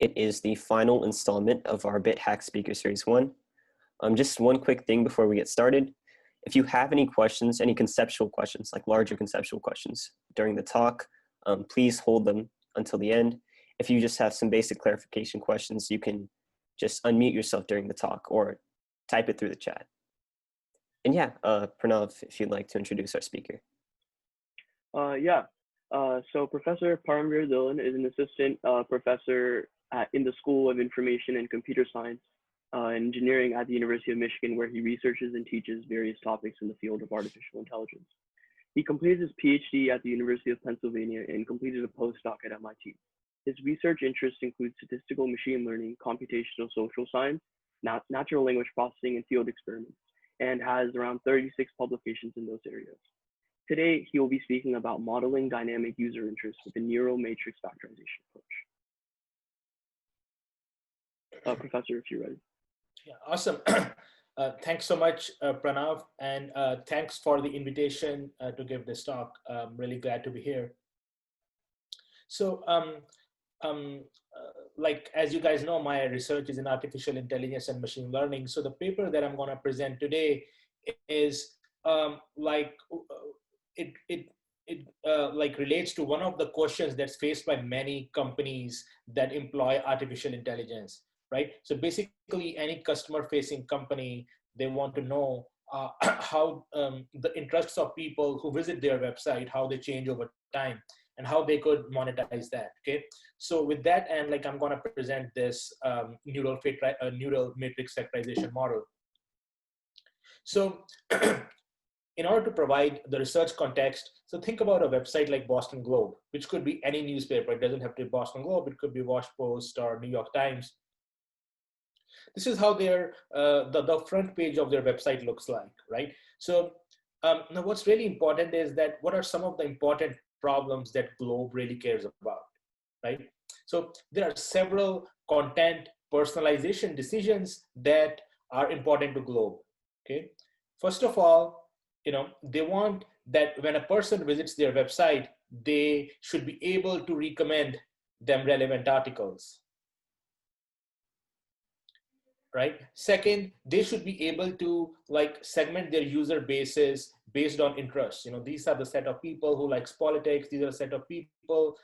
It is the final installment of our BitHacks Speaker Series 1. Just one quick thing before we get started. If you have any questions, any conceptual questions, like larger conceptual questions during the talk, please hold them until the end. If you just have some basic clarification questions, you can just unmute yourself during the talk or type it through the chat. And yeah, Pranav, if you'd like to introduce our speaker. So Professor Paramveer Dhillon is an assistant professor in the School of Information and Computer Science Engineering at the University of Michigan, where he researches and teaches various topics in the field of artificial intelligence. He completed his Ph.D. at the University of Pennsylvania and completed a postdoc at MIT. His research interests include statistical machine learning, computational social science, natural language processing, and field experiments, and has around 36 publications in those areas. Today, he will be speaking about modeling dynamic user interest with the neural matrix factorization approach. Professor, if you're ready. Yeah, awesome. Thanks so much, Pranav, and thanks for the invitation to give this talk. I'm really glad to be here. So, like, as you guys know, my research is in artificial intelligence and machine learning. So the paper that I'm going to present today is like relates to one of the questions that's faced by many companies that employ artificial intelligence, right? So basically, any customer-facing company, they want to know how the interests of people who visit their website, how they change over time, and how they could monetize that. Okay, so with that, and like I'm going to present this neural matrix factorization model. So in order to provide the research context, so think about a website like Boston Globe, which could be any newspaper. It doesn't have to be Boston Globe. It could be Washington Post or New York Times. This is how their the front page of their website looks like, right? So now what's really important is that what are some of the important problems that Globe really cares about, right? So there are several content personalization decisions that are important to Globe, okay? First of all, they want that when a person visits their website, they should be able to recommend them relevant articles, right? Second, they should be able to like segment their user bases based on interests. These are the set of people who likes politics. These are a set of people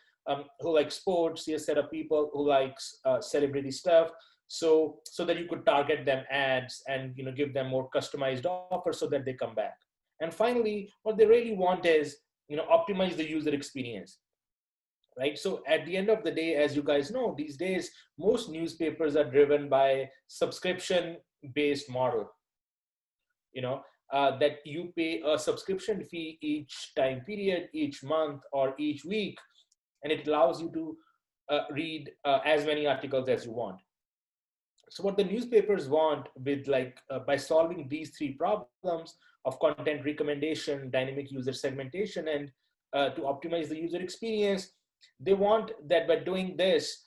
who like sports. These are a set of people who likes celebrity stuff. So that you could target them ads and give them more customized offers so that they come back. And finally, what they really want is optimize the user experience. Right. So at the end of the day, as you guys know, these days, most newspapers are driven by subscription-based model, that you pay a subscription fee each time period, each month, or each week, and it allows you to read as many articles as you want. So what the newspapers want with by solving these three problems of content recommendation, dynamic user segmentation, and to optimize the user experience, they want that by doing this,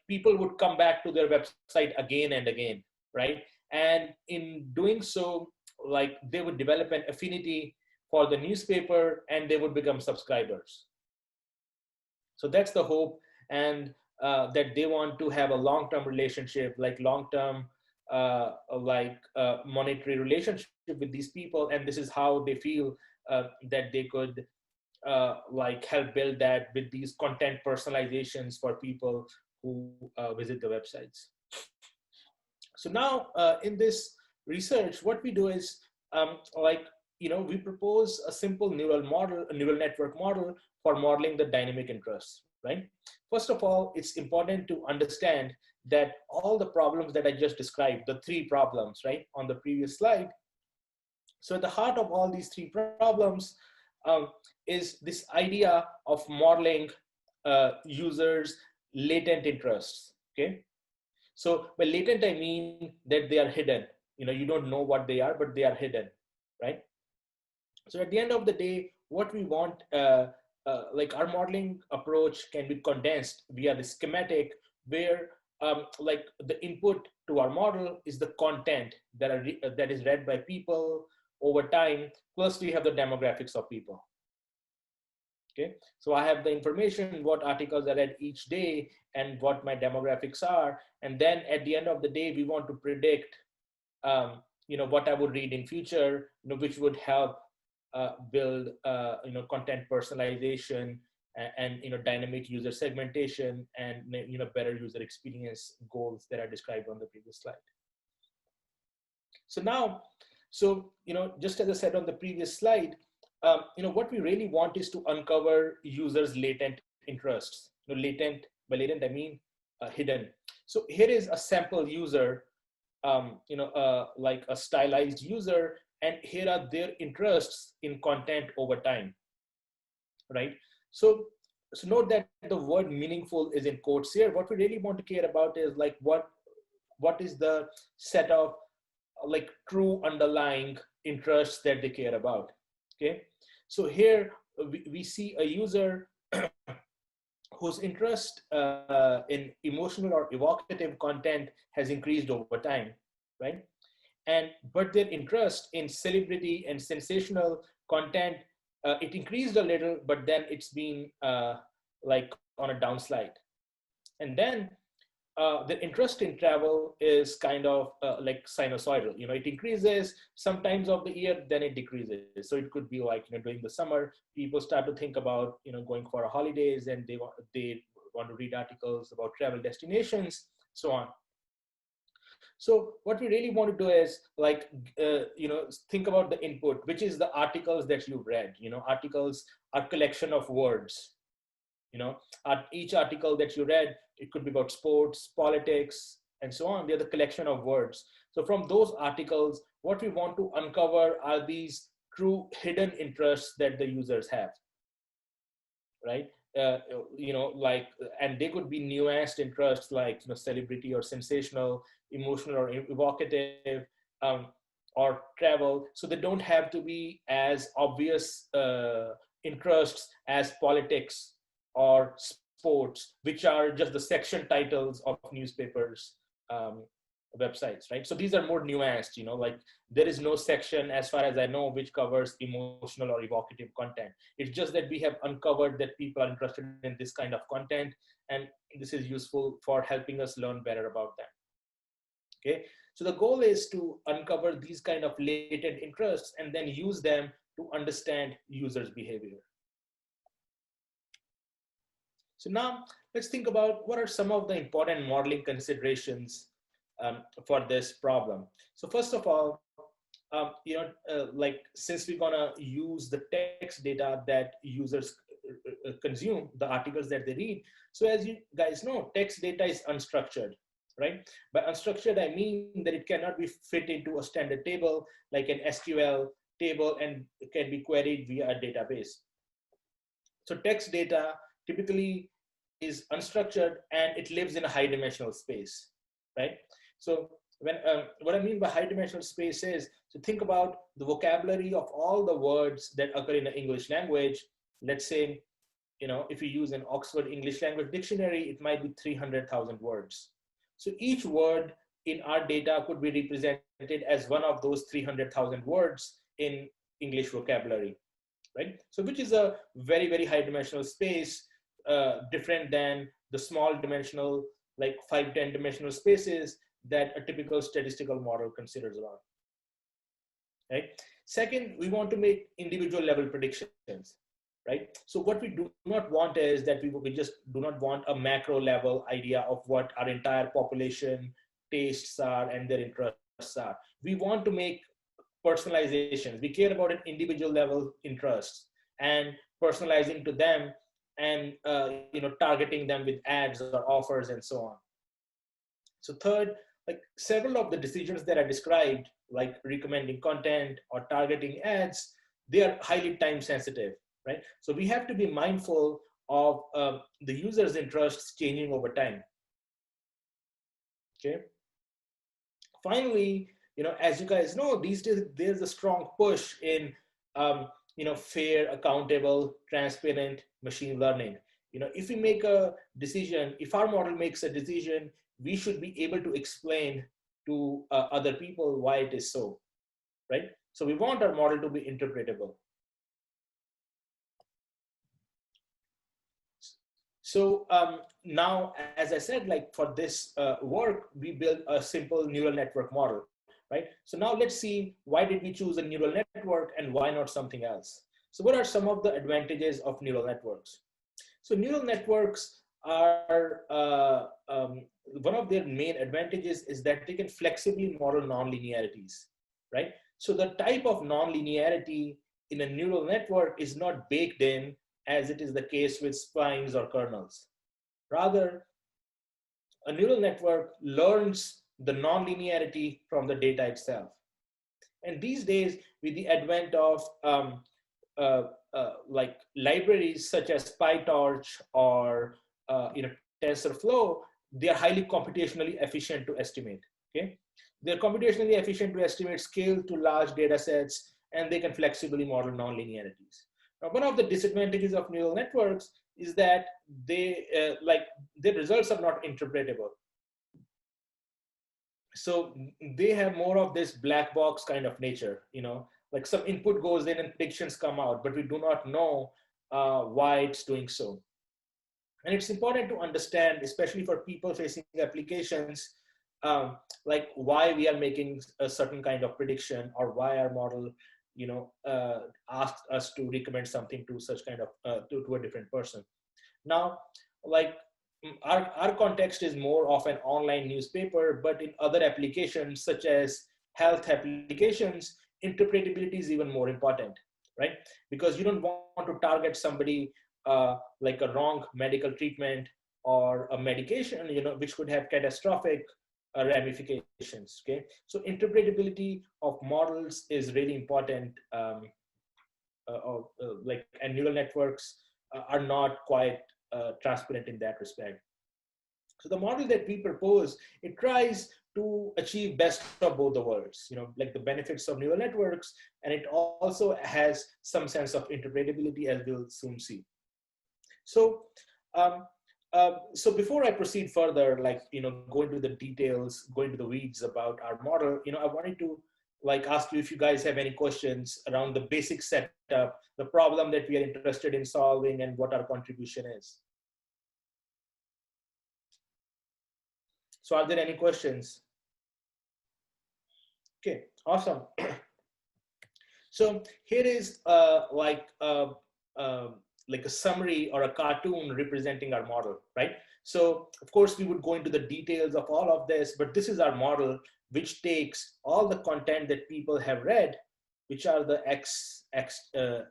people would come back to their website again and again, right? And in doing so, they would develop an affinity for the newspaper and they would become subscribers. So that's the hope, and that they want to have a long-term relationship, long-term monetary relationship with these people, and this is how they feel that they could help build that with these content personalizations for people who visit the websites. So now in this research, what we do is we propose a simple neural network model for modeling the dynamic interests, right? First of all, it's important to understand that all the problems that I just described, the three problems, right, on the previous slide. So at the heart of all these three problems is this idea of modeling users' latent interests, okay? So by latent, I mean that they are hidden. You don't know what they are, but they are hidden, right? So at the end of the day, what we want, our modeling approach can be condensed via the schematic where the input to our model is the content that is read by people over time, plus we have the demographics of people. Okay, so I have the information, what articles I read each day and what my demographics are. And then at the end of the day, we want to predict, what I would read in future, which would help build, content personalization and dynamic user segmentation and, better user experience goals that are described on the previous slide. So now, just as I said on the previous slide, what we really want is to uncover users' latent interests. Latent, by latent I mean hidden. So here is a sample user, like a stylized user, and here are their interests in content over time, right? So note that the word meaningful is in quotes here. What we really want to care about is like what is the set of like true underlying interests that they care about. Okay, so here we see a user whose interest in emotional or evocative content has increased over time, right? But their interest in celebrity and sensational content, it increased a little, but then it's been like on a downslide. And then the interest in travel is kind of like sinusoidal. It increases sometimes of the year, then it decreases. So it could be like, during the summer, people start to think about, going for holidays, and they want to read articles about travel destinations, so on. So what we really want to do is like, think about the input, which is the articles that you've read. Articles are collection of words. Each article that you read, it could be about sports, politics, and so on. They're the collection of words. So from those articles, what we want to uncover are these true hidden interests that the users have, right? And they could be nuanced interests like celebrity or sensational, emotional or evocative, or travel. So they don't have to be as obvious interests as politics or sports, which are just the section titles of newspapers, websites, right? So these are more nuanced, like there is no section, as far as I know, which covers emotional or evocative content. It's just that we have uncovered that people are interested in this kind of content, and this is useful for helping us learn better about them. Okay, so the goal is to uncover these kind of latent interests and then use them to understand users' behavior. So now let's think about what are some of the important modeling considerations for this problem. So first of all, like since we're gonna use the text data that users consume, the articles that they read. So as you guys know, text data is unstructured, right? By unstructured, I mean that it cannot be fit into a standard table like an SQL table and it can be queried via a database. So text data typically is unstructured and it lives in a high dimensional space, right? So when what I mean by high dimensional space is, so think about the vocabulary of all the words that occur in the English language. Let's say, if you use an Oxford English Language Dictionary, it might be 300,000 words. So each word in our data could be represented as one of those 300,000 words in English vocabulary, right? So which is a very, very high dimensional space, different than the small dimensional, like 5-10 dimensional spaces that a typical statistical model considers about, right? Second, we want to make individual level predictions, right? So what we do not want is that we just do not want a macro level idea of what our entire population tastes are and their interests are. We want to make personalizations. We care about an individual level interests and personalizing to them and targeting them with ads or offers and so on. So third, like several of the decisions that are described, like recommending content or targeting ads, they are highly time sensitive, right? So we have to be mindful of the user's interests changing over time. Okay. Finally, as you guys know, these days there's a strong push in fair, accountable, transparent machine learning. If we make a decision, if our model makes a decision, we should be able to explain to other people why it is so, right? So we want our model to be interpretable. So now, as I said, like for this work, we built a simple neural network model, right? So now let's see, why did we choose a neural network and why not something else? So what are some of the advantages of neural networks? So neural networks are, one of their main advantages is that they can flexibly model nonlinearities, right? So the type of nonlinearity in a neural network is not baked in as it is the case with splines or kernels. Rather, a neural network learns the nonlinearity from the data itself. And these days, with the advent of like libraries such as PyTorch or TensorFlow, they are highly computationally efficient to estimate. Okay, they're computationally efficient to estimate scale to large data sets, and they can flexibly model nonlinearities. Now, one of the disadvantages of neural networks is that they their results are not interpretable. So they have more of this black box kind of nature, like some input goes in and predictions come out, but we do not know why it's doing so. And it's important to understand, especially for people facing applications, like why we are making a certain kind of prediction, or why our model, asked us to recommend something to such kind of to a different person. Now, like our context is more of an online newspaper, but in other applications such as health applications, interpretability is even more important, right? Because you don't want to target somebody like a wrong medical treatment or a medication, which could have catastrophic ramifications. Okay, so interpretability of models is really important, and neural networks are not quite transparent in that respect. So the model that we propose, it tries to achieve best of both the worlds, like the benefits of neural networks, and it also has some sense of interpretability, as we'll soon see. So, so before I proceed further, go into the details, go into the weeds about our model, I wanted to ask you if you guys have any questions around the basic setup, the problem that we are interested in solving, and what our contribution is. So are there any questions? Okay, awesome. So here is like a summary or a cartoon representing our model, right? So of course we would go into the details of all of this, but this is our model, which takes all the content that people have read, which are the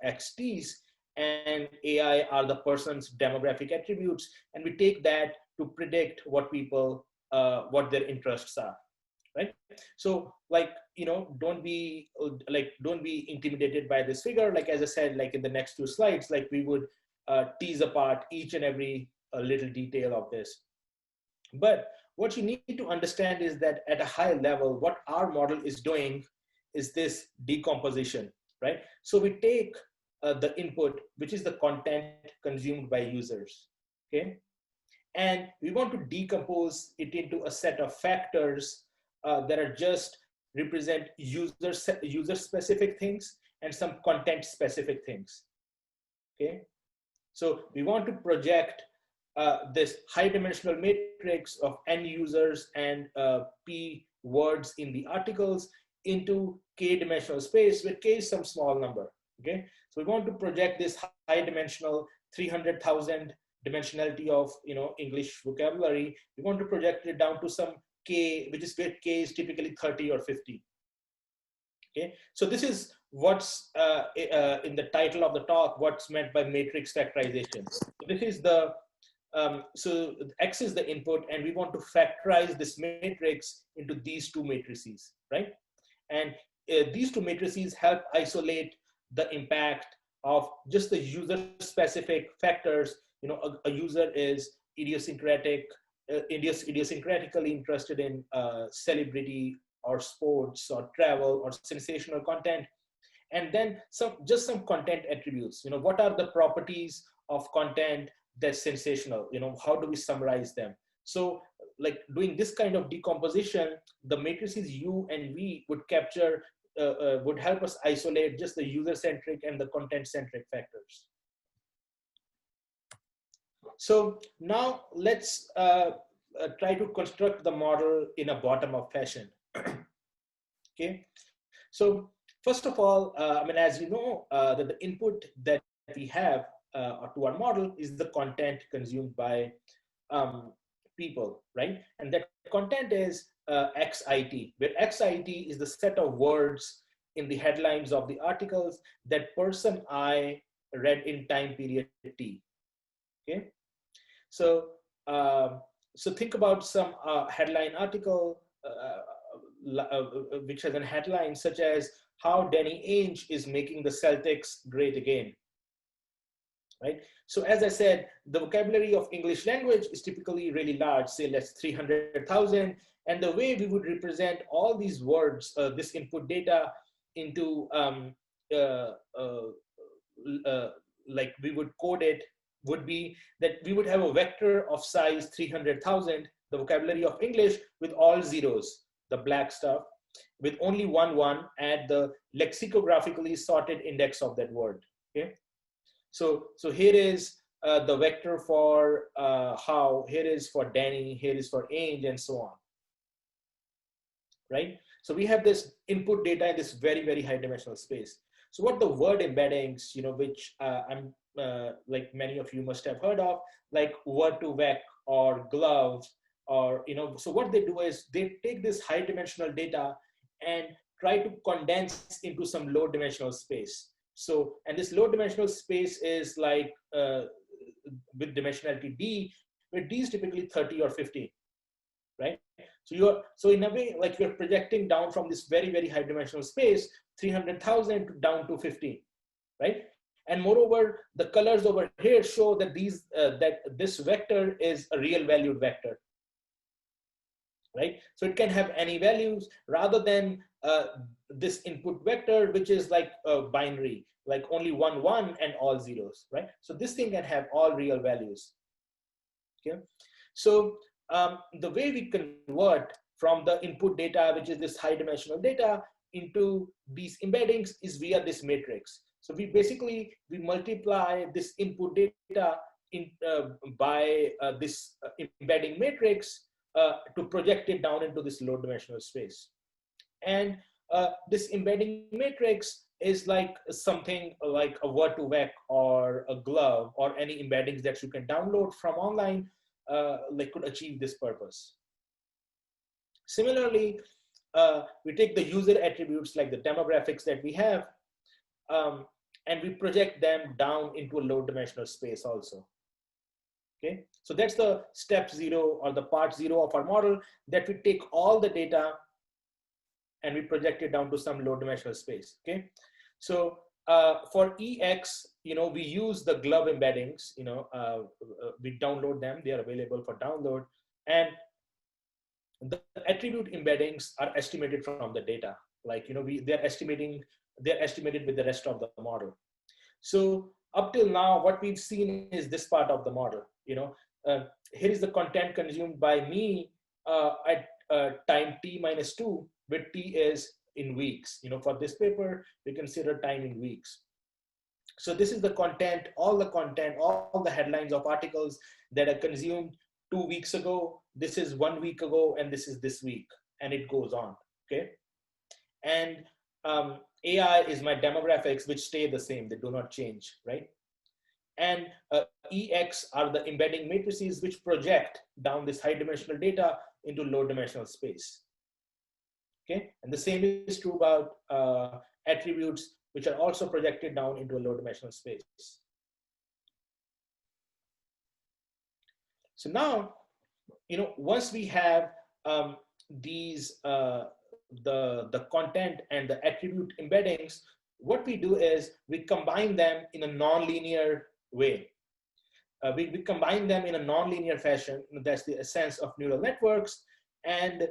XTs, and AI are the person's demographic attributes, and we take that to predict what people, what their interests are, right? So don't be intimidated by this figure. Like, as I said, like in the next two slides, like we would tease apart each and every little detail of this. But what you need to understand is that at a high level, what our model is doing is this decomposition, right? So we take the input, which is the content consumed by users, okay? And we want to decompose it into a set of factors that are just represent user specific things and some content specific things. Okay, so we want to project this high dimensional matrix of n users and p words in the articles into k dimensional space, where k is some small number. Okay, so we want to project this high dimensional 300,000 dimensionality of English vocabulary. We want to project it down to some k, which is where k is typically 30 or 50. Okay, so this is what's in the title of the talk, what's meant by matrix factorization. So this is the so X is the input, and we want to factorize this matrix into these two matrices, right? And these two matrices help isolate the impact of just the user specific factors. A user is idiosyncratically interested in celebrity or sports or travel or sensational content. And then just some content attributes. What are the properties of content that's sensational? How do we summarize them? So like doing this kind of decomposition, the matrices U and V would capture, would help us isolate just the user-centric and the content-centric factors. So now let's try to construct the model in a bottom-up fashion. Okay. So first of all, I mean, as you know, that the input that we have to our model is the content consumed by people, right? And that content is XIT, where XIT is the set of words in the headlines of the articles that person I read in time period T. Okay, so so think about some headline article which has a headline such as "How Danny Ainge is making the Celtics great again." Right. So as I said, the vocabulary of English language is typically really large, say let's 300,000. And the way we would represent all these words, this input data into uh, uh, like we would code it would be that we would have a vector of size 300,000, the vocabulary of English with all zeros, the black stuff, with only one at the lexicographically sorted index of that word. Okay. So here is the vector for how, here is for Danny, here is for Ainge, and so on, right? So we have this input data in this very, very high dimensional space. So what the word embeddings, you know, which I'm like many of you must have heard of, like word2vec or glove, or, you know, so what they do is they take this high dimensional data and try to condense into some low dimensional space. So, and this low dimensional space is like with dimensionality D, where D is typically 30 or 50, right? So in a way, like you're projecting down from this very, very high dimensional space, 300,000 down to 50, right? And moreover, the colors over here show that that this vector is a real valued vector, right? So it can have any values rather than this input vector, which is like a binary, like only 1, 1 and all zeros, right? So this thing can have all real values. Okay. So the way we convert from the input data, which is this high dimensional data, into these embeddings is via this matrix. So we basically, we multiply this input data by this embedding matrix to project it down into this low dimensional space. And this embedding matrix is like something like a word2vec or a glove or any embeddings that you can download from online, like could achieve this purpose. Similarly, we take the user attributes like the demographics that we have, and we project them down into a low dimensional space also. Okay, so that's the step 0 or the part 0 of our model, that we take all the data and we project it down to some low dimensional space. Okay, so for EX, you know, we use the glove embeddings, you know, we download them, they are available for download, and the attribute embeddings are estimated from the data. Like, you know, they're estimated with the rest of the model. So up till now, what we've seen is this part of the model. You know, here is the content consumed by me at time t-2, where t is in weeks. You know, for this paper, we consider time in weeks. So this is the content, all the headlines of articles that are consumed 2 weeks ago. This is 1 week ago, and this is this week, and it goes on. Okay, and AI is my demographics, which stay the same; they do not change, right? And EX are the embedding matrices which project down this high dimensional data into low dimensional space. Okay, and the same is true about attributes, which are also projected down into a low dimensional space. So now, you know, once we have these the content and the attribute embeddings, what we do is we combine them in a nonlinear way. We combine them in a nonlinear fashion. That's the essence of neural networks, and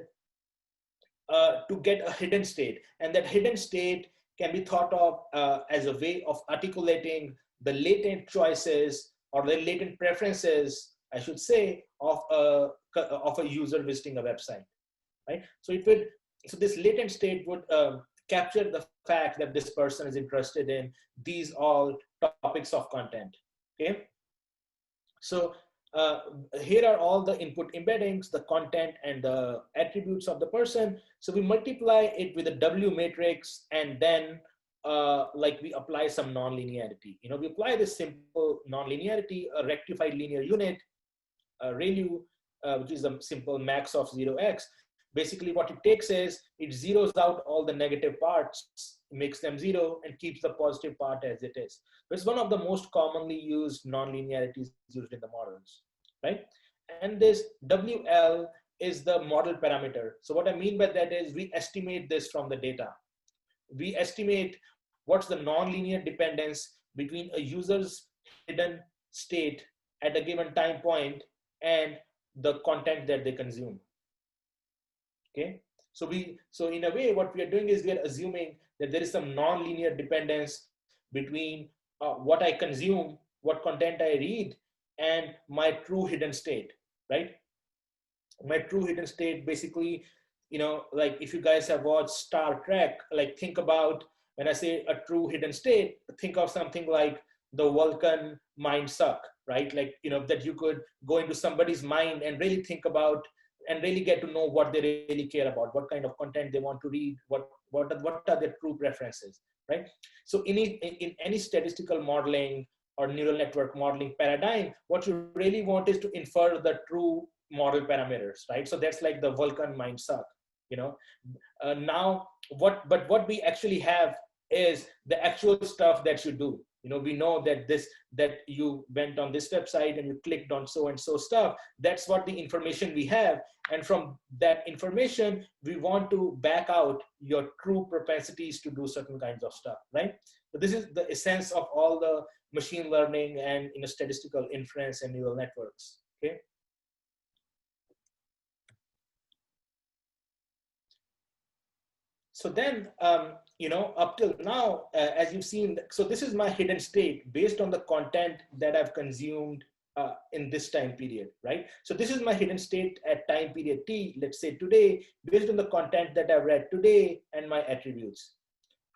to get a hidden state. And that hidden state can be thought of as a way of articulating the latent choices or the latent preferences, I should say, of a user visiting a website, right? So this latent state would capture the fact that this person is interested in these all topics of content. Okay, so uh, here are all the input embeddings, the content and the attributes of the person. So we multiply it with a W matrix, and then like we apply some nonlinearity. We apply this simple nonlinearity, a rectified linear unit, ReLU, which is a simple max of 0x. Basically what it takes is it zeroes out all the negative parts, makes them zero, and keeps the positive part as it is. It's one of the most commonly used nonlinearities used in the models, right? And this WL is the model parameter. So what I mean by that is we estimate this from the data. We estimate what's the nonlinear dependence between a user's hidden state at a given time point and the content that they consume. Okay, so in a way what we are doing is we are assuming that there is some nonlinear dependence between what I consume, what content I read, and my true hidden state, right? My true hidden state, basically, like if you guys have watched Star Trek, like think about, when I say a true hidden state, think of something like the Vulcan mind suck, right? Like, that you could go into somebody's mind and really think about and really get to know what they really care about, what kind of content they want to read, what are their true preferences, right? So in any statistical modeling or neural network modeling paradigm, what you really want is to infer the true model parameters, right? So that's like the Vulcan mind suck, now what we actually have is the actual stuff that you do. We know that you went on this website and you clicked on so and so stuff. That's what the information we have, and from that information we want to back out your true propensities to do certain kinds of stuff, right? So this is the essence of all the machine learning and statistical inference and neural networks. Okay. So then, up till now, as you've seen, so this is my hidden state based on the content that I've consumed in this time period, right? So this is my hidden state at time period T, let's say today, based on the content that I've read today and my attributes.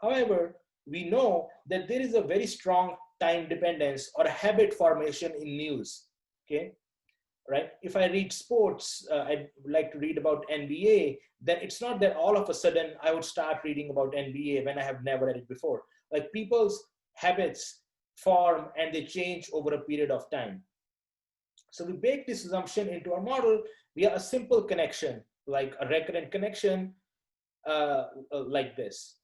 However, we know that there is a very strong time dependence or a habit formation in news, okay? Right? If I read sports, I like to read about NBA, then it's not that all of a sudden I would start reading about NBA when I have never read it before. Like people's habits form and they change over a period of time. So we bake this assumption into our model via a simple connection, like a recurrent connection, like this.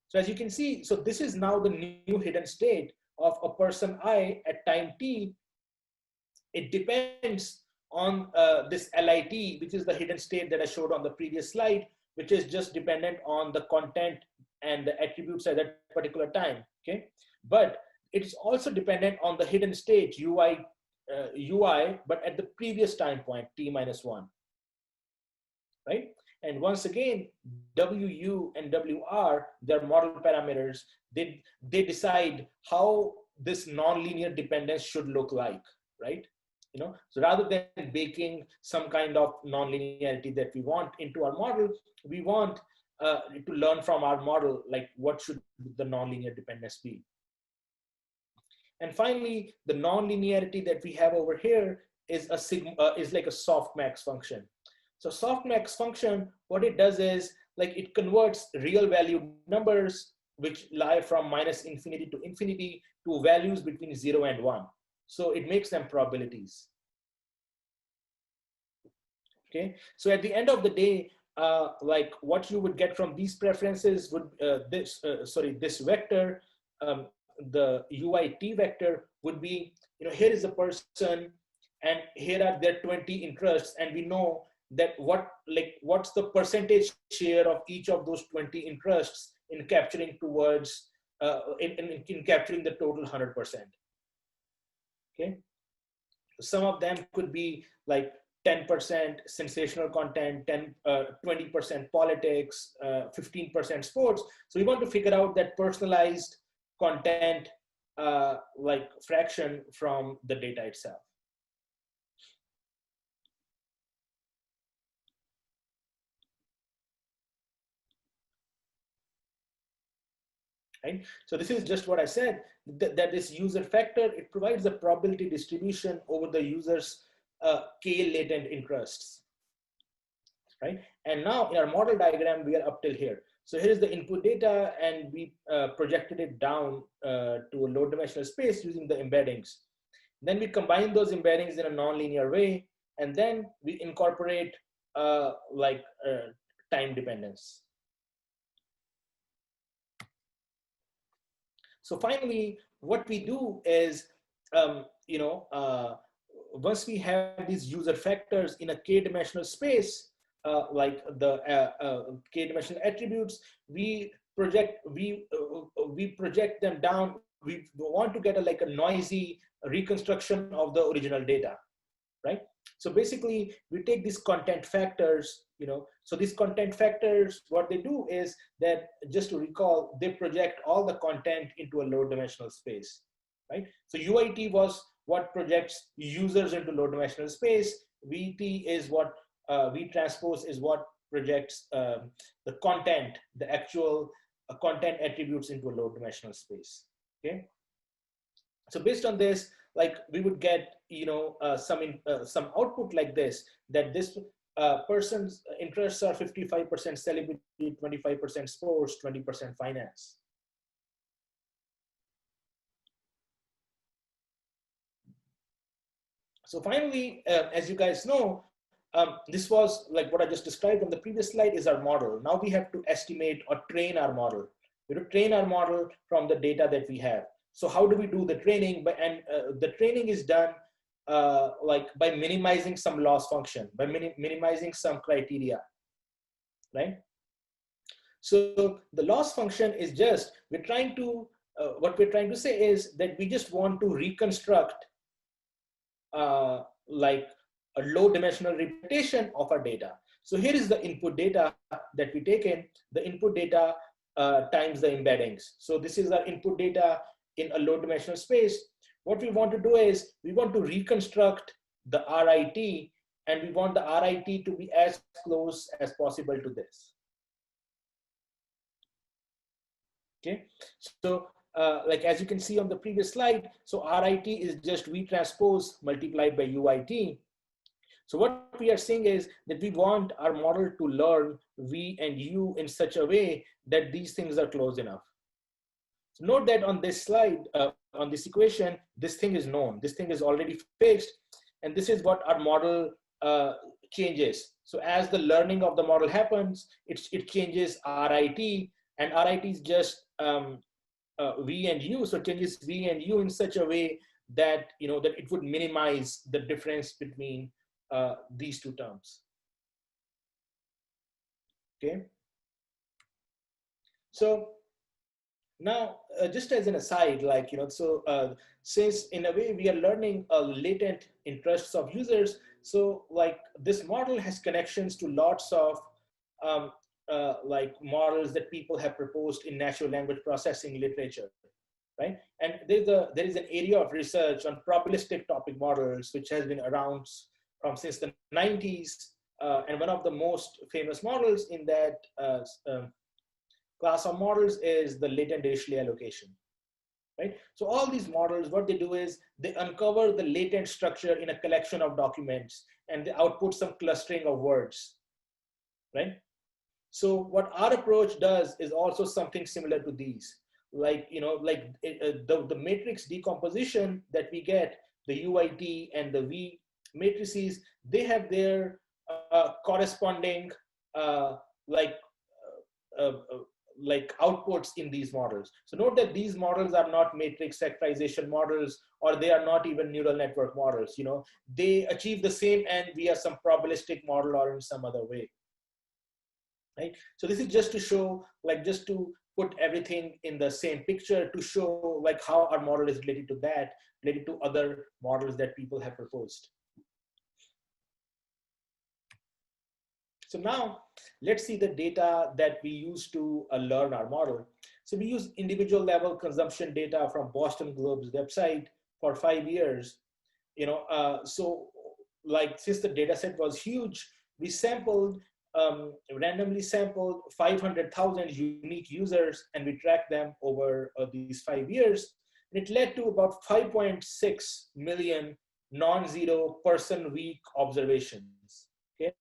So as you can see, so this is now the new hidden state of a person I at time T. It depends on this LIT, which is the hidden state that I showed on the previous slide, which is just dependent on the content and the attributes at that particular time, okay? But it's also dependent on the hidden state, UI, but at the previous time point, T minus 1, right? And once again, WU and WR, their model parameters, they decide how this nonlinear dependence should look like, right? So rather than baking some kind of nonlinearity that we want into our model, we want to learn from our model, like what should the nonlinear dependence be. And finally, the nonlinearity that we have over here is is like a softmax function. So softmax function, what it does is like it converts real valued numbers, which lie from -infinity to infinity, to values between 0 and 1. So it makes them probabilities. Okay, so at the end of the day, like what you would get from these preferences would this vector, the UIT vector would be, here is a person and here are their 20 interests, and we know that what's the percentage share of each of those 20 interests in capturing towards in capturing the total 100%. Okay, some of them could be like 10% sensational content, 20% politics, 15% sports. So we want to figure out that personalized content like fraction from the data itself. Right? So this is just what I said, that this user factor, it provides a probability distribution over the user's k latent interests, right? And now in our model diagram, we are up till here. So here is the input data, and we projected it down to a low dimensional space using the embeddings. Then we combine those embeddings in a nonlinear way, and then we incorporate time dependence. So finally, what we do is, once we have these user factors in a k-dimensional space, like the k-dimensional attributes, we project them down. We want to get like a noisy reconstruction of the original data, right? So basically, we take these content factors, so these content factors, what they do is that, just to recall, they project all the content into a low dimensional space, right? So UIT was what projects users into low dimensional space. VT is what, V transpose is what projects the content, the actual content attributes into a low dimensional space, okay? So based on this, like we would get, some output like this, that this person's interests are 55% celebrity, 25% sports, 20% finance. So finally, as you guys know, this was like what I just described on the previous slide is our model. Now we have to estimate or train our model. We have to train our model from the data that we have. So how do we do the training? The training is done by minimizing some loss function, by minimizing some criteria, right? So the loss function is just, what we're trying to say is that we just want to reconstruct like a low dimensional representation of our data. So here is the input data that we take in, the input data times the embeddings. So this is our input data in a low dimensional space. What we want to do is we want to reconstruct the RIT, and we want the RIT to be as close as possible to this. Okay, so like as you can see on the previous slide, so RIT is just V transpose multiplied by UIT. So what we are saying is that we want our model to learn V and U in such a way that these things are close enough. So note that on this slide, on this equation, this thing is known. This thing is already fixed. And this is what our model changes. So as the learning of the model happens, it changes RIT, and RIT is just V and U. So it changes V and U in such a way that, that it would minimize the difference between these two terms. Okay. So now, just as an aside, since in a way we are learning latent interests of users, so like this model has connections to lots of models that people have proposed in natural language processing literature, right? And there is an area of research on probabilistic topic models, which has been around since the 90s, and one of the most famous models in that class of models is the latent Dirichlet allocation, right? So all these models, what they do is they uncover the latent structure in a collection of documents, and they output some clustering of words, right? So what our approach does is also something similar to these, the matrix decomposition that we get, the UIT and the V matrices, they have their corresponding outputs in these models. So note that these models are not matrix factorization models, or they are not even neural network models. They achieve the same end via some probabilistic model or in some other way, right? So this is just to show, just to put everything in the same picture, to show how our model is related to other models that people have proposed. So now let's see the data that we use to learn our model. So we use individual level consumption data from Boston Globe's website for 5 years. Since the data set was huge, we randomly sampled 500,000 unique users, and we tracked them over these 5 years. And it led to about 5.6 million non-zero person week observations. Okay,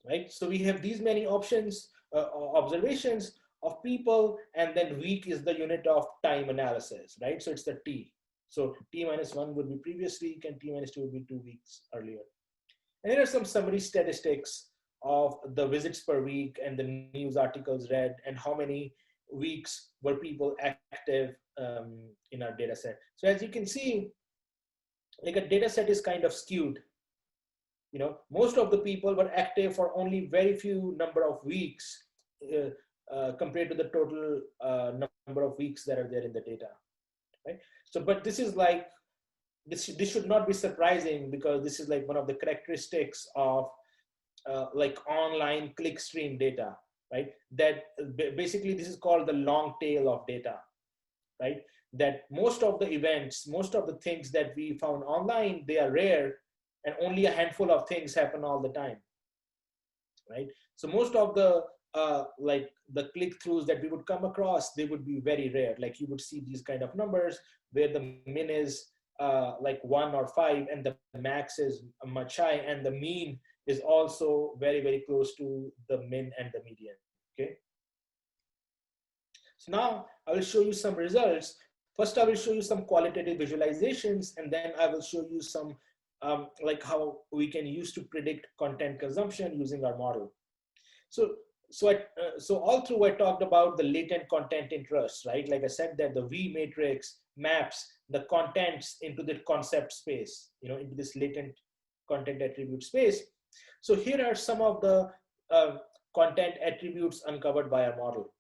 right? So we have these many options, observations of people, and then week is the unit of time analysis, right? So it's the T. So T minus 1 would be previous week, and T minus 2 would be 2 weeks earlier. And there are some summary statistics of the visits per week and the news articles read and how many weeks were people active in our data set. So as you can see, like a data set is kind of skewed. You know, most of the people were active for only very few number of weeks compared to the total number of weeks that are there in the data, right? So, but this is like, this should not be surprising, because this is like one of the characteristics of like online clickstream data, right? That basically this is called the long tail of data, right? That most of the events, most of the things that we found online, they are rare, and only a handful of things happen all the time, right? So most of the like the click-throughs that we would come across, they would be very rare. Like you would see these kind of numbers where the min is like 1 or 5, and the max is much high, and the mean is also very, very close to the min and the median, okay? So now I will show you some results. First, I will show you some qualitative visualizations, and then I will show you some like how we can use to predict content consumption using our model. So all through I talked about the latent content interests, right? Like I said, that the V matrix maps the contents into the concept space, you know, into this latent content attribute space. So here are some of the content attributes uncovered by our model,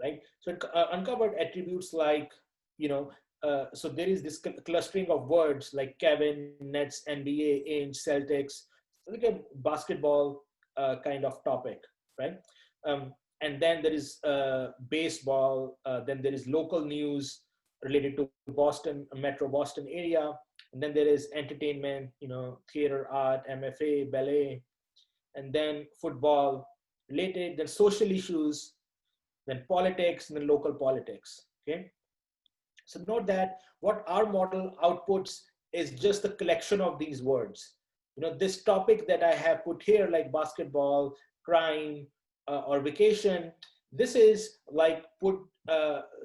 right? So it uncovered attributes like, you know, so there is this clustering of words like Kevin, Nets, NBA, Ainge, Celtics, like a basketball kind of topic, right? And then there is baseball, then there is local news related to Boston, Metro Boston area, and then there is entertainment, you know, theater, art, MFA, ballet, and then football related, then social issues, then politics, and then local politics, okay? So note that what our model outputs is just the collection of these words. You know, this topic that I have put here, like basketball, crime, or vacation, this is like put,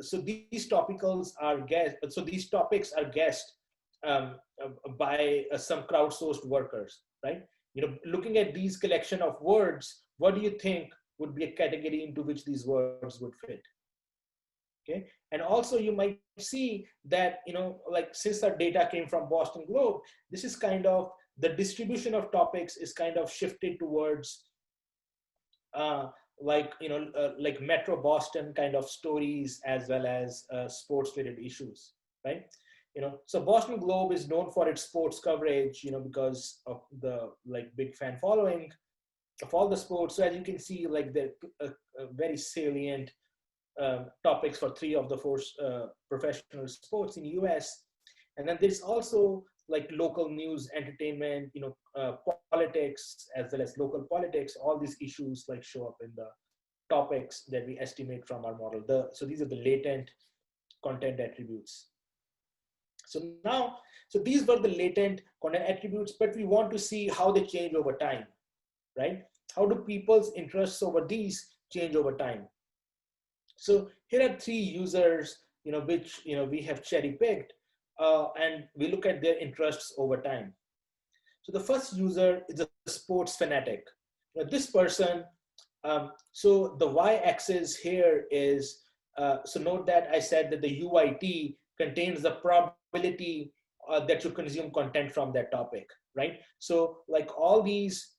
so these topicals are guessed, so these topics are guessed by some crowdsourced workers, right? You know, looking at these collection of words, what do you think would be a category into which these words would fit? Okay, and also you might see that, you know, like since our data came from Boston Globe, this is kind of the distribution of topics is kind of shifted towards like, you know, like Metro Boston kind of stories, as well as sports related issues, right? You know, so Boston Globe is known for its sports coverage, you know, because of the like big fan following of all the sports. So as you can see, like the very salient topics for 3 of the 4 professional sports in US. And then there's also like local news, entertainment, you know, politics, as well as local politics. All these issues like show up in the topics that we estimate from our model. So these are the latent content attributes. So now, so these were the latent content attributes, but we want to see how they change over time, right? How do people's interests over these change over time? So here are 3 users, you know, which, you know, we have cherry picked, and we look at their interests over time. So the first user is a sports fanatic. Now this person, so the y-axis here is, so note that I said that the UIT contains the probability that you consume content from that topic, right? So like all these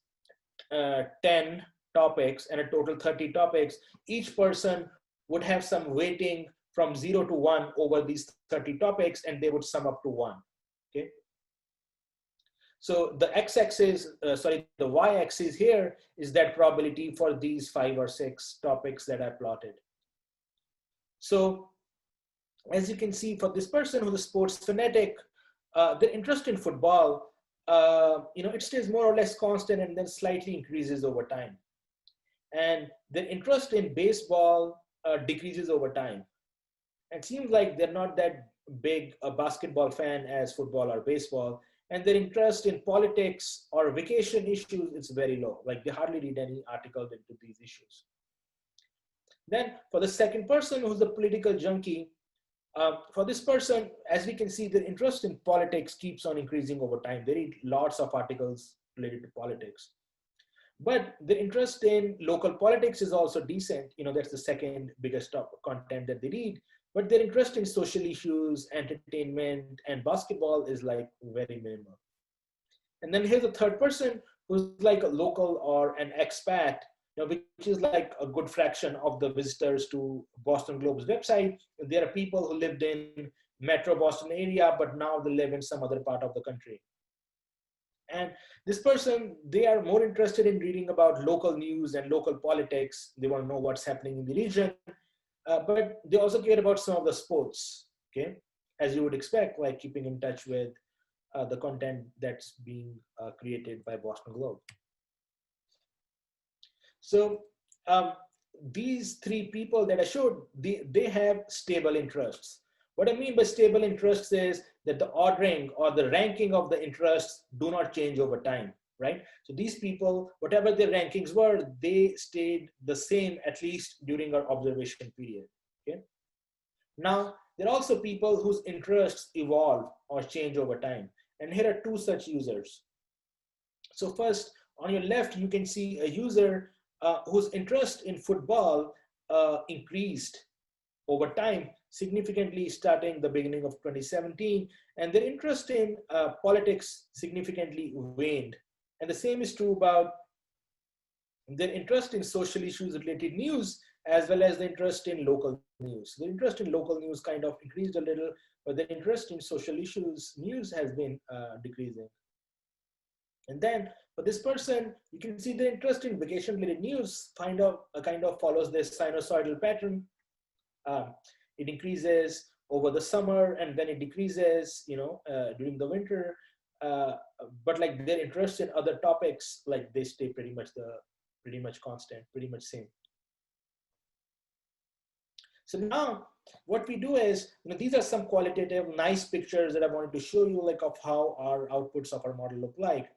10 topics and a total 30 topics, each person would have some weighting from 0 to 1 over these 30 topics, and they would sum up to 1, okay? So the x-axis, the y-axis here is that probability for these 5 or 6 topics that I plotted. So as you can see, for this person who's a sports fanatic, their interest in football, you know, it stays more or less constant and then slightly increases over time. And their interest in baseball decreases over time. It seems like they're not that big a basketball fan as football or baseball, and their interest in politics or vacation issues is very low. Like they hardly read any articles into these issues. Then for the second person who's the political junkie, for this person, as we can see, the interest in politics keeps on increasing over time. They read lots of articles related to politics. But the interest in local politics is also decent. That's the second biggest content that they read. But their interest in social issues, entertainment, and basketball is like very minimal. And then here's a third person who's like a local or an expat, which is like a good fraction of the visitors to Boston Globe's website. There are people who lived in Metro Boston area, but now they live in some other part of the country. And this person, they are more interested in reading about local news and local politics. They want to know what's happening in the region, but they also care about some of the sports, okay? As you would expect, like keeping in touch with the content that's being created by Boston Globe. So these three people that I showed, they have stable interests. What I mean by stable interests is that the ordering or the ranking of the interests do not change over time, right? So these people, whatever their rankings were, they stayed the same at least during our observation period, okay? Now, there are also people whose interests evolve or change over time. And here are two such users. So first, on your left, you can see a user whose interest in football increased over time, significantly starting the beginning of 2017, and their interest in politics significantly waned. And the same is true about their interest in social issues related news, as well as the interest in local news. The interest in local news kind of increased a little, but the interest in social issues news has been decreasing. And then for this person, you can see the interest in vacation related news kind of follows this sinusoidal pattern. It increases over the summer and then it decreases, during the winter. But like their interest in other topics, like they stay pretty much constant, pretty much same. So now what we do is, these are some qualitative nice pictures that I wanted to show you, like of how our outputs of our model look like.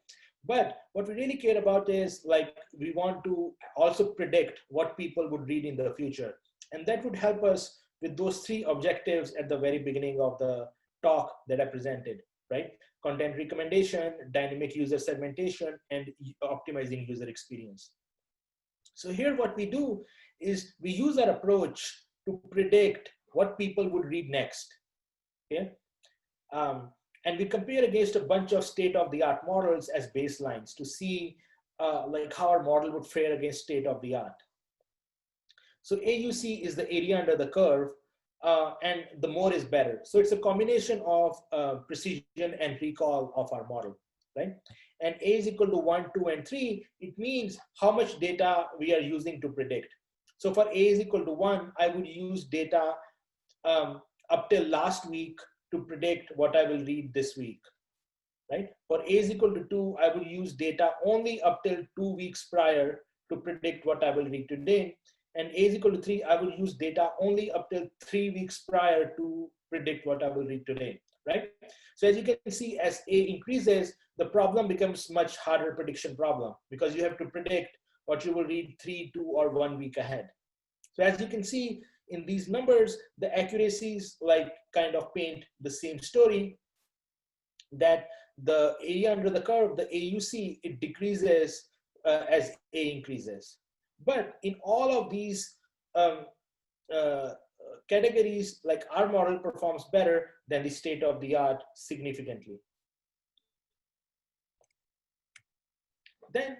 But what we really care about is like, we want to also predict what people would read in the future. And that would help us with those three objectives at the very beginning of the talk that I presented, right? Content recommendation, dynamic user segmentation, and optimizing user experience. So here what we do is we use our approach to predict what people would read next, okay? And we compare against a bunch of state-of-the-art models as baselines to see like how our model would fare against state-of-the-art. So AUC is the area under the curve, and the more is better. So it's a combination of precision and recall of our model, right? And A is equal to 1, 2, and 3, it means how much data we are using to predict. So for A is equal to 1, I would use data up till last week to predict what I will read this week, right? For A is equal to 2, I will use data only up till 2 weeks prior to predict what I will read today. And A is equal to 3, I will use data only up till 3 weeks prior to predict what I will read today, right? So as you can see, as A increases, the problem becomes much harder prediction problem because you have to predict what you will read 3, 2, or 1 week ahead. So as you can see in these numbers, the accuracies like kind of paint the same story, that the area under the curve, the AUC, it decreases as A increases. But in all of these categories, like our model performs better than the state of the art significantly. Then,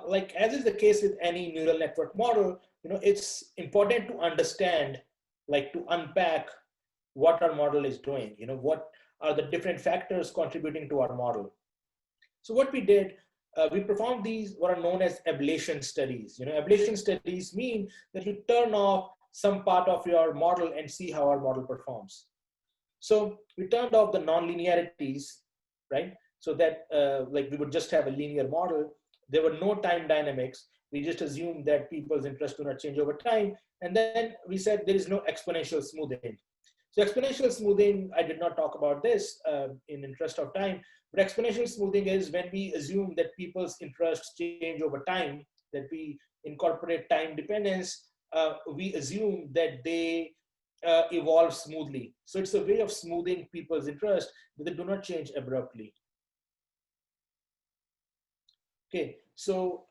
like as is the case with any neural network model, it's important to understand, like to unpack what our model is doing, what are the different factors contributing to our model. So what we did, we performed these what are known as ablation studies. Ablation studies mean that you turn off some part of your model and see how our model performs. So we turned off the non-linearities, right? So that like we would just have a linear model. There were no time dynamics. We just assumed that people's interests do not change over time. And then we said there is no exponential smoothing. So exponential smoothing, I did not talk about this in interest of time, but exponential smoothing is when we assume that people's interests change over time, that we incorporate time dependence, we assume that they evolve smoothly. So it's a way of smoothing people's interest, but they do not change abruptly. Okay, so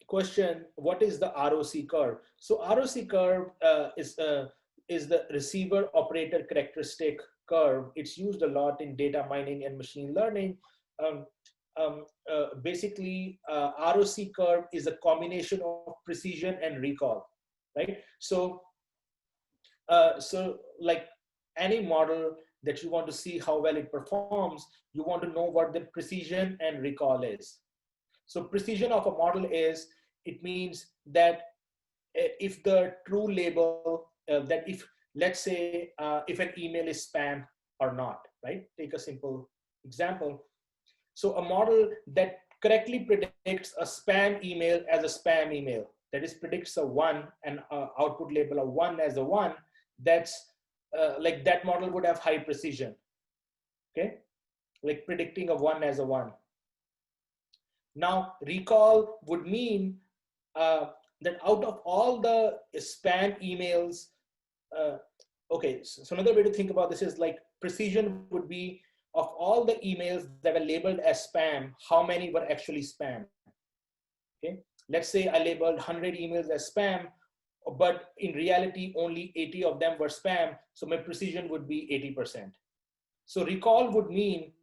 question, what is the ROC curve? So ROC curve is the receiver operator characteristic curve. It's used a lot in data mining and machine learning. Um, Basically, ROC curve is a combination of precision and recall, right? So, like any model that you want to see how well it performs, you want to know what the precision and recall is. So precision of a model is, it means that if the true label, that if, let's say, if an email is spam or not, right? Take a simple example. So a model that correctly predicts a spam email as a spam email, that is predicts a 1 and output label of 1 as a 1, that's like that model would have high precision, okay? Like predicting a 1 as a 1. Now, recall would mean that out of all the spam emails, okay, so another way to think about this is like precision would be of all the emails that are labeled as spam, how many were actually spam? Okay, let's say I labeled 100 emails as spam, but in reality, only 80 of them were spam. So my precision would be 80%. So recall would mean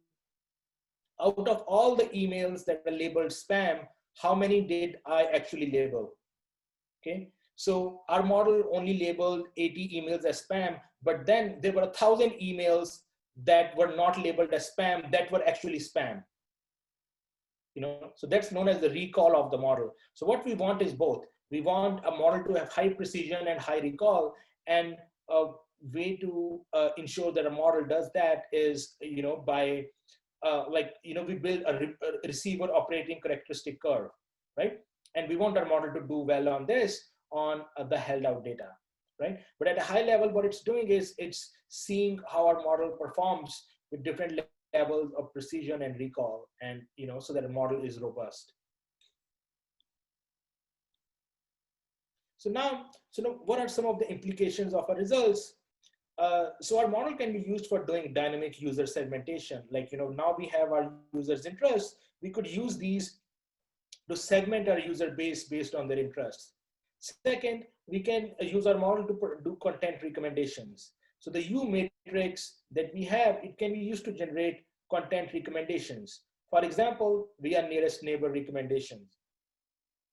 out of all the emails that were labeled spam, how many did I actually label? Okay, so our model only labeled 80 emails as spam, but then there were 1,000 emails that were not labeled as spam that were actually spam. You know, so that's known as the recall of the model. So what we want is both. We want a model to have high precision and high recall, and a way to ensure that a model does that is, you know, by we build a receiver operating characteristic curve, right? And we want our model to do well on this, on the held out data, right? But at a high level, what it's doing is it's seeing how our model performs with different levels of precision and recall, and, you know, so that a model is robust. So now, what are some of the implications of our results? So our model can be used for doing dynamic user segmentation. Like, you know, now we have our users' interests. We could use these to segment our user base based on their interests. Second, we can use our model to do content recommendations. So the U matrix that we have, it can be used to generate content recommendations. For example, we are nearest neighbor recommendations.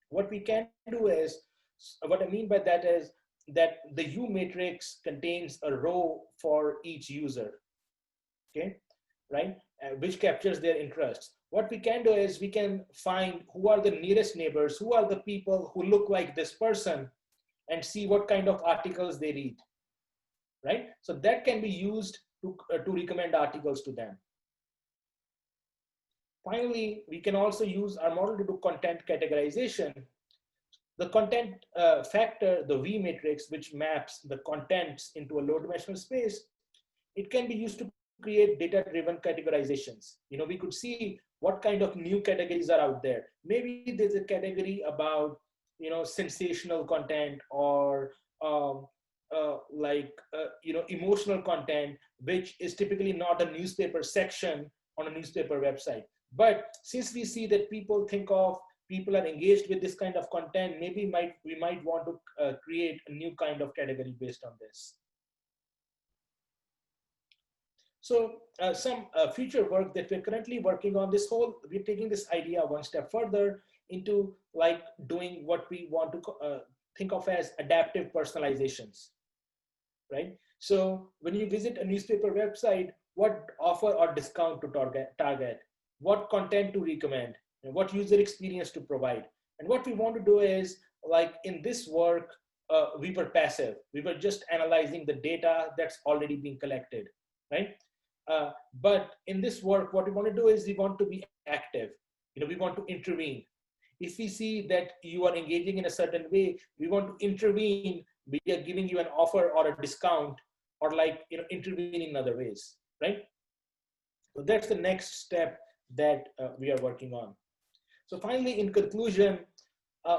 What we can do is, what I mean by that is that the U matrix contains a row for each user, okay, right? Which captures their interests. What we can do is we can find who are the nearest neighbors, who are the people who look like this person, and see what kind of articles they read, right? So that can be used to recommend articles to them. Finally, we can also use our model to do content categorization. The content factor, the V matrix, which maps the contents into a low-dimensional space, it can be used to create data-driven categorizations. You know, we could see what kind of new categories are out there. Maybe there's a category about, you know, sensational content, or emotional content, which is typically not a newspaper section on a newspaper website. But since we see that people are engaged with this kind of content, maybe we might want to create a new kind of category based on this. So some future work that we're currently working on, we're taking this idea one step further into like doing what we want to think of as adaptive personalizations, right? So when you visit a newspaper website, what offer or discount to target, what content to recommend, and what user experience to provide. And what we want to do is, like in this work, we were passive. We were just analyzing the data that's already being collected, right? But in this work, what we want to do is we want to be active. You know, we want to intervene. If we see that you are engaging in a certain way, we want to intervene. We are giving you an offer or a discount or like, intervening in other ways, right? So that's the next step that we are working on. So finally, in conclusion,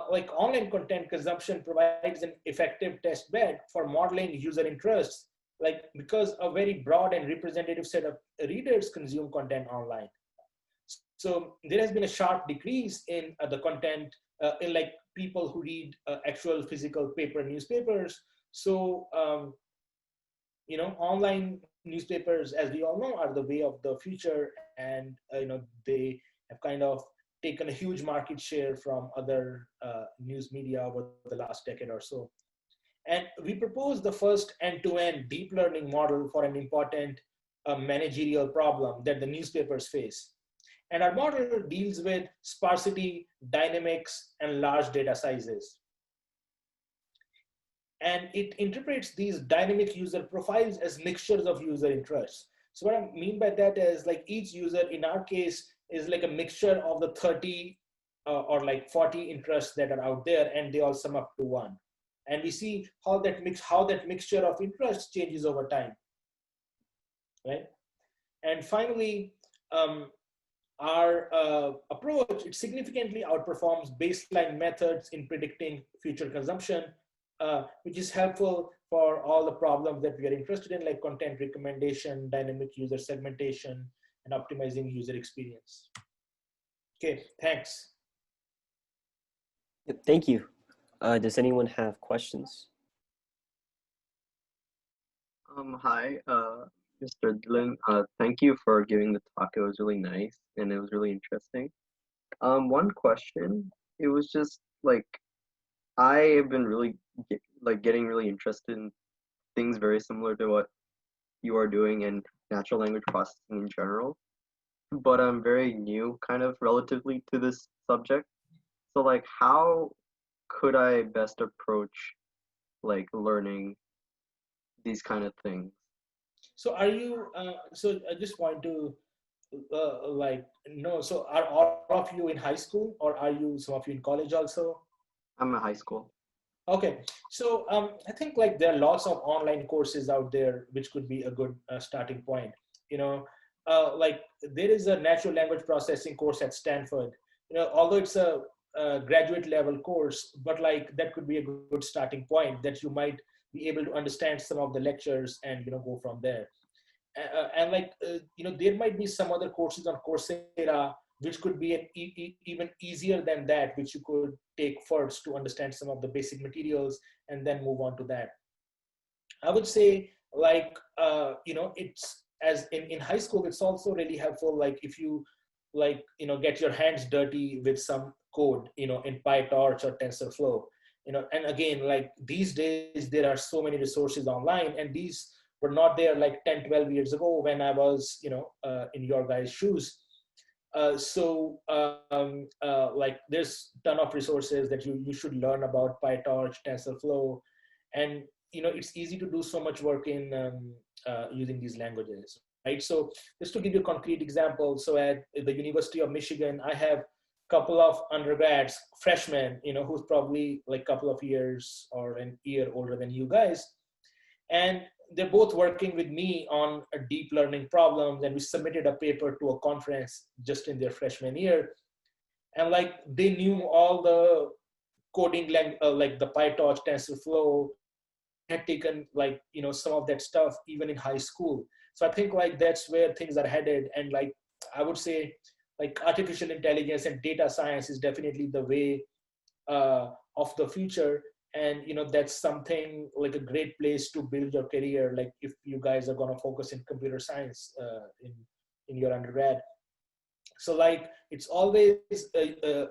like online content consumption provides an effective test bed for modeling user interests, like because a very broad and representative set of readers consume content online. So there has been a sharp decrease in the content in like people who read actual physical paper newspapers. So online newspapers, as we all know, are the way of the future, and they have kind of taken a huge market share from other news media over the last decade or so. And we propose the first end-to-end deep learning model for an important managerial problem that the newspapers face. And our model deals with sparsity, dynamics, and large data sizes. And it interprets these dynamic user profiles as mixtures of user interests. So what I mean by that is like each user in our case is like a mixture of the 30 or like 40 interests that are out there, and they all sum up to one. And we see how that mixture of interests changes over time, right? And finally, our approach, it significantly outperforms baseline methods in predicting future consumption, which is helpful for all the problems that we are interested in, like content recommendation, dynamic user segmentation, and optimizing user experience. Okay, thanks. Yep, thank you. Does anyone have questions? Hi, Mr. Dhillon. Thank you for giving the talk. It was really nice and it was really interesting. One question. It was just like I have been really getting really interested in things very similar to what you are doing in natural language processing in general, but I'm very new, kind of relatively to this subject. So like, how could I best approach like learning these kind of things? So are you, so I just want to like know, so are all of you in high school, or are you some of you in college also? I'm in high school. Okay, so I think like there are lots of online courses out there which could be a good starting point. Like there is a natural language processing course at Stanford. Although it's a graduate level course, but like that could be a good starting point that you might be able to understand some of the lectures and go from there. And like there might be some other courses on Coursera which could be even easier than that, which you could take first to understand some of the basic materials and then move on to that. I would say like it's as in high school, it's also really helpful like if you like get your hands dirty with some code in PyTorch or TensorFlow. And again, like these days there are so many resources online, and these were not there like 10-12 years ago when I was in your guys' shoes. Like there's a ton of resources that you should learn about PyTorch, TensorFlow, and it's easy to do so much work in using these languages, right? So just to give you a concrete example, so at the University of Michigan, I have a couple of undergrads, freshmen, who's probably like a couple of years or an year older than you guys, and they're both working with me on a deep learning problems, and we submitted a paper to a conference just in their freshman year. And like they knew all the coding like the PyTorch, TensorFlow, had taken like some of that stuff even in high school. So I think like that's where things are headed. And like I would say like artificial intelligence and data science is definitely the way of the future. And that's something like a great place to build your career, like if you guys are going to focus in computer science in your undergrad. So like it's always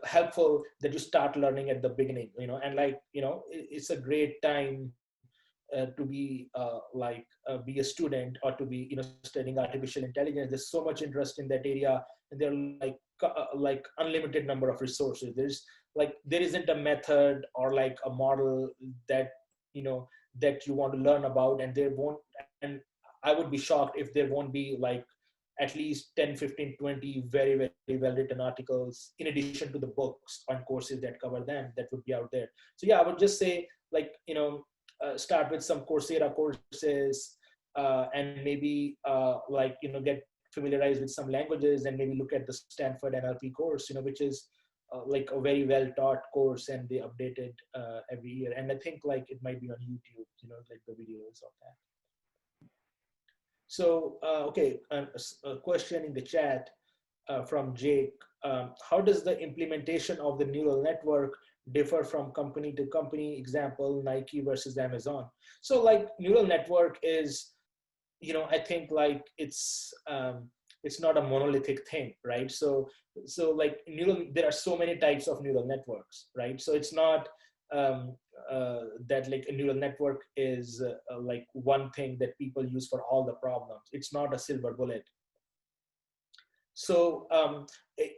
helpful that you start learning at the beginning, and like it's a great time to be a student, or to be studying artificial intelligence. There's so much interest in that area, and there are like unlimited number of resources. There isn't a method or like a model that that you want to learn about, and there won't, and I would be shocked if there won't be like at least 10, 15, 20 very, very well written articles in addition to the books on courses that cover them that would be out there. So yeah, I would just say like start with some Coursera courses, and maybe like, get familiarized with some languages, and maybe look at the Stanford NLP course, which is like a very well taught course, and they update it every year. And I think like it might be on YouTube, like the videos of that. So, okay, a question in the chat from Jake. How does the implementation of the neural network differ from company to company? Example, Nike versus Amazon. So like neural network is, I think like it's not a monolithic thing, right? So like there are so many types of neural networks, right? So it's not that like a neural network is like one thing that people use for all the problems. It's not a silver bullet. So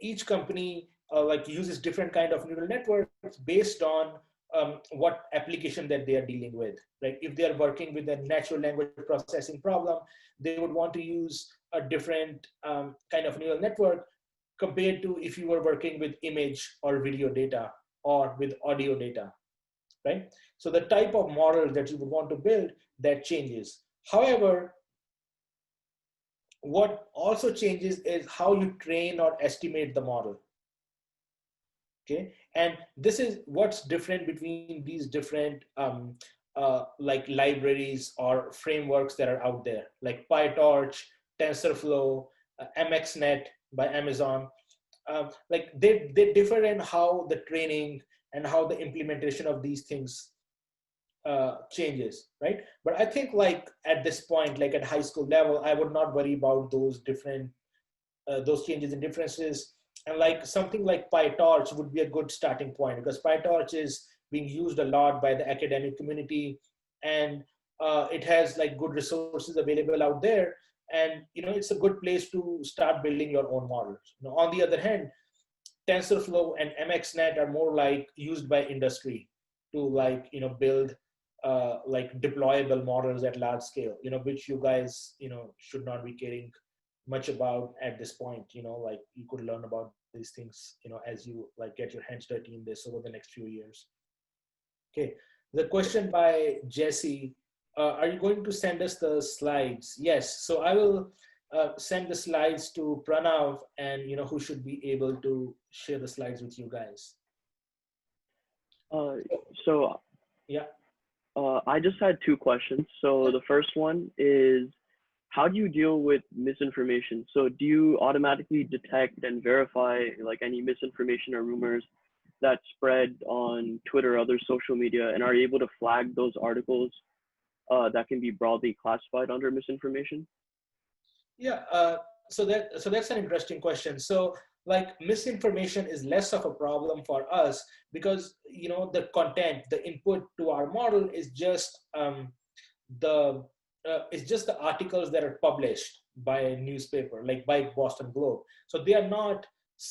each company like uses different kind of neural networks based on what application that they are dealing with. Like if they are working with a natural language processing problem, they would want to use a different kind of neural network compared to if you were working with image or video data or with audio data, right? So the type of model that you would want to build, that changes. However, what also changes is how you train or estimate the model. Okay, and this is what's different between these different like libraries or frameworks that are out there, like PyTorch, TensorFlow, MXNet by Amazon. Like they differ in how the training and how the implementation of these things changes, right? But I think like at this point, like at high school level, I would not worry about those different, those changes and differences. And like something like PyTorch would be a good starting point, because PyTorch is being used a lot by the academic community, and it has like good resources available out there. And it's a good place to start building your own models. On the other hand, TensorFlow and MXNet are more like used by industry to like build like deployable models at large scale, which you guys should not be caring much about at this point. Like you could learn about these things as you like get your hands dirty in this over the next few years. Okay, the question by Jesse, are you going to send us the slides? Yes, so I will send the slides to Pranav, and who should be able to share the slides with you guys. So yeah, I just had two questions. So the first one is, how do you deal with misinformation? So do you automatically detect and verify like any misinformation or rumors that spread on Twitter or other social media, and are you able to flag those articles that can be broadly classified under misinformation? Yeah, so that's an interesting question. So like misinformation is less of a problem for us, because the content, the input to our model is just the articles that are published by a newspaper, like by Boston Globe. So they are not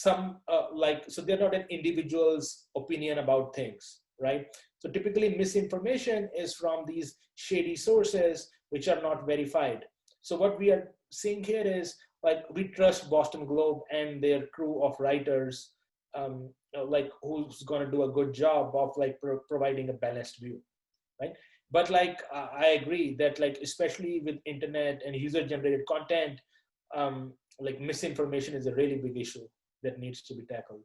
they're not an individual's opinion about things, right? So typically misinformation is from these shady sources which are not verified. So what we are seeing here is like we trust Boston Globe and their crew of writers, like who's going to do a good job of like providing a balanced view, right? But like I agree that like especially with internet and user generated content, like misinformation is a really big issue that needs to be tackled.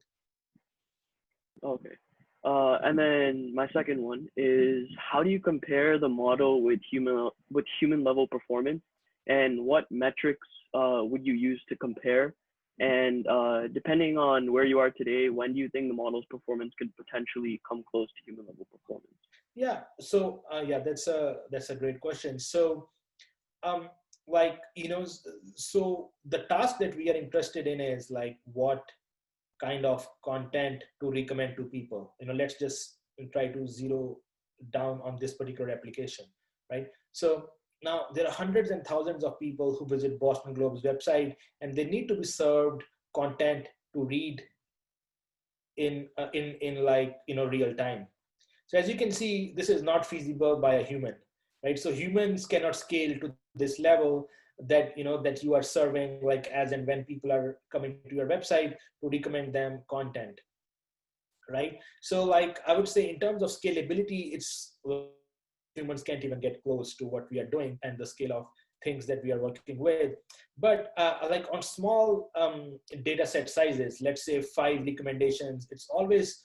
Okay. And then my second one is, how do you compare the model with human level performance, and what metrics would you use to compare? And depending on where you are today, when do you think the model's performance could potentially come close to human level performance? Yeah, so yeah, that's a great question. So like so the task that we are interested in is like what kind of content to recommend to people. Let's just try to zero down on this particular application, right? So now there are hundreds and thousands of people who visit Boston Globe's website, and they need to be served content to read in like real time. So as you can see, this is not feasible by a human, right? So humans cannot scale to this level that that you are serving like as and when people are coming to your website to recommend them content, right? So like I would say in terms of scalability, it's humans can't even get close to what we are doing and the scale of things that we are working with. But like on small data set sizes, let's say 5 recommendations, it's always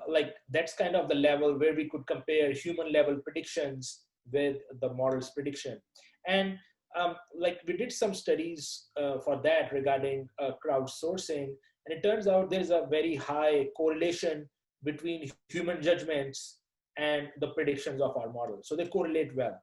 like that's kind of the level where we could compare human level predictions with the model's prediction. And like we did some studies for that regarding crowdsourcing, and it turns out there's a very high correlation between human judgments and the predictions of our model. So they correlate well.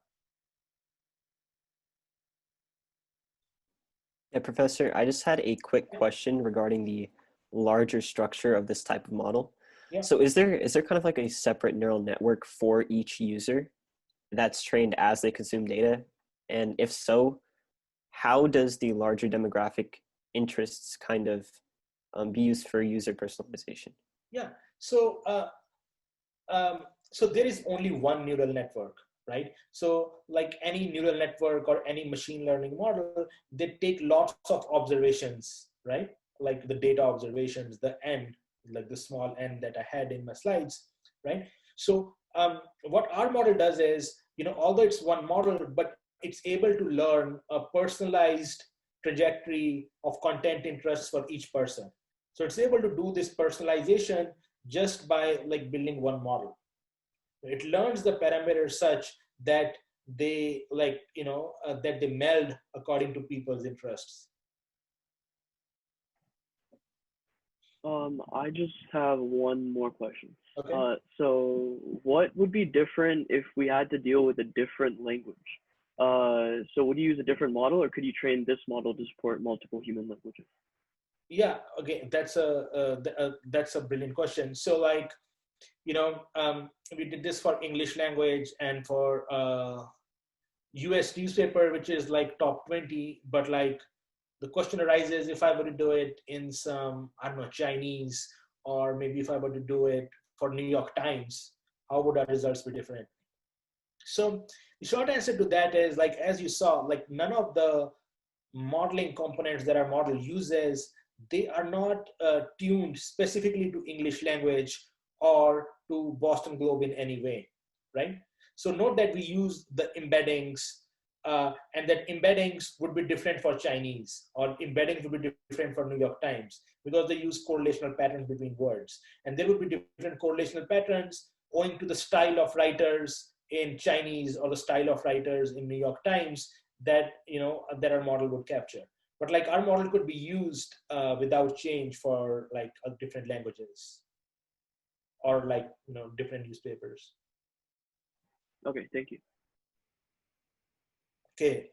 Yeah, Professor, I just had a quick question regarding the larger structure of this type of model. Yeah. So is there kind of like a separate neural network for each user that's trained as they consume data? And if so, how does the larger demographic interests kind of be used for user personalization? Yeah, so so there is only one neural network, right? So like any neural network or any machine learning model, they take lots of observations, right? Like the data observations, the n, like the small n that I had in my slides, right? So what our model does is, although it's one model, but it's able to learn a personalized trajectory of content interests for each person. So it's able to do this personalization just by like building one model. It learns the parameters such that they that they meld according to people's interests. I just have one more question. Okay. So what would be different if we had to deal with a different language? So would you use a different model, or could you train this model to support multiple human languages? Yeah, okay, that's a brilliant question. So like, we did this for English language and for US newspaper, which is like top 20, but like the question arises, if I were to do it in some, I don't know, Chinese, or maybe if I were to do it for New York Times, how would our results be different? So the short answer to that is, like, as you saw, like none of the modeling components that our model uses, they are not tuned specifically to English language or to Boston Globe in any way, right? So note that we use the embeddings, and that embeddings would be different for Chinese, or embeddings would be different for New York Times, because they use correlational patterns between words. And there would be different correlational patterns owing to the style of writers in Chinese or the style of writers in New York Times that that our model would capture. But like our model could be used without change for like different languages, or like different newspapers. Okay, thank you. Okay,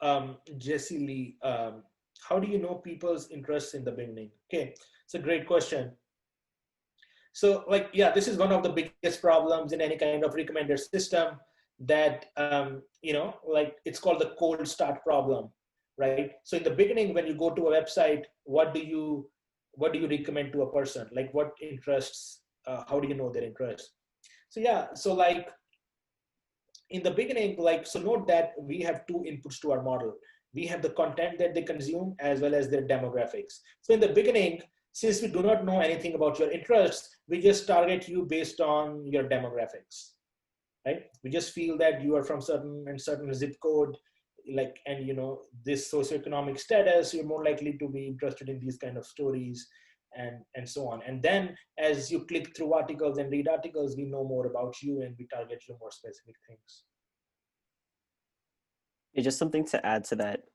Jesse Lee, how do you know people's interests in the beginning? Okay, it's a great question. So like, yeah, this is one of the biggest problems in any kind of recommender system, that like it's called the cold start problem, right? So in the beginning, when you go to a website, what do you recommend to a person? Like what interests, how do you know their interests? So yeah, so like in the beginning, like, so note that we have two inputs to our model. We have the content that they consume as well as their demographics. So in the beginning, since we do not know anything about your interests, we just target you based on your demographics, right? We just feel that you are from certain zip code, like, and this socioeconomic status, you're more likely to be interested in these kind of stories, and so on. And then as you click through articles and read articles, we know more about you and we target you more specific things. Yeah, just something to add to that.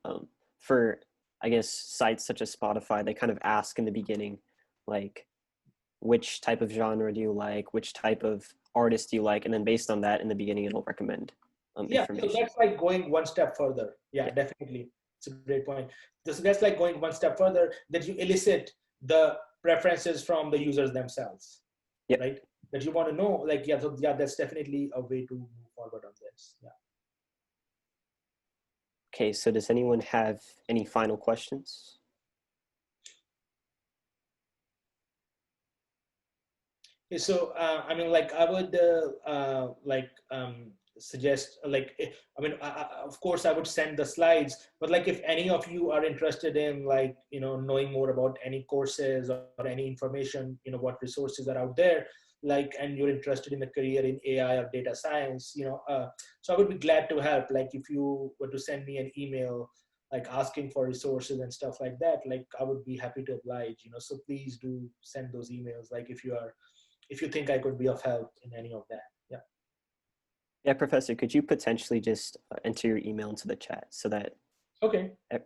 For, I guess, sites such as Spotify, they kind of ask in the beginning, like, which type of genre do you like? Which type of artist do you like? And then based on that, in the beginning, it'll recommend information. So that's like going one step further. Yeah, definitely. It's a great point. That's like going one step further, that you elicit the preferences from the users themselves, right? That you want to know, like, so that's definitely a way to move forward on this. Yeah. Okay, so does anyone have any final questions? Okay, so I mean, like, I would suggest, like, I mean, of course I would send the slides, but like if any of you are interested in, like, knowing more about any courses or any information, what resources are out there, and you're interested in a career in AI or data science, so I would be glad to help. Like if you were to send me an email, like asking for resources and stuff like that, like I would be happy to oblige, so please do send those emails. Like if you think I could be of help in any of that. Yeah. Yeah, Professor, could you potentially just enter your email into the chat so that... Okay. Yeah.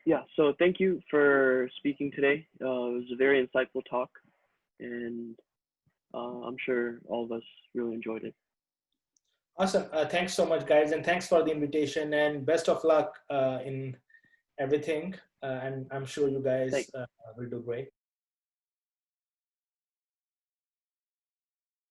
Yeah, so thank you for speaking today. It was a very insightful talk, and I'm sure all of us really enjoyed it. Awesome. Thanks so much, guys, and thanks for the invitation, and best of luck in everything. And I'm sure you guys will do great.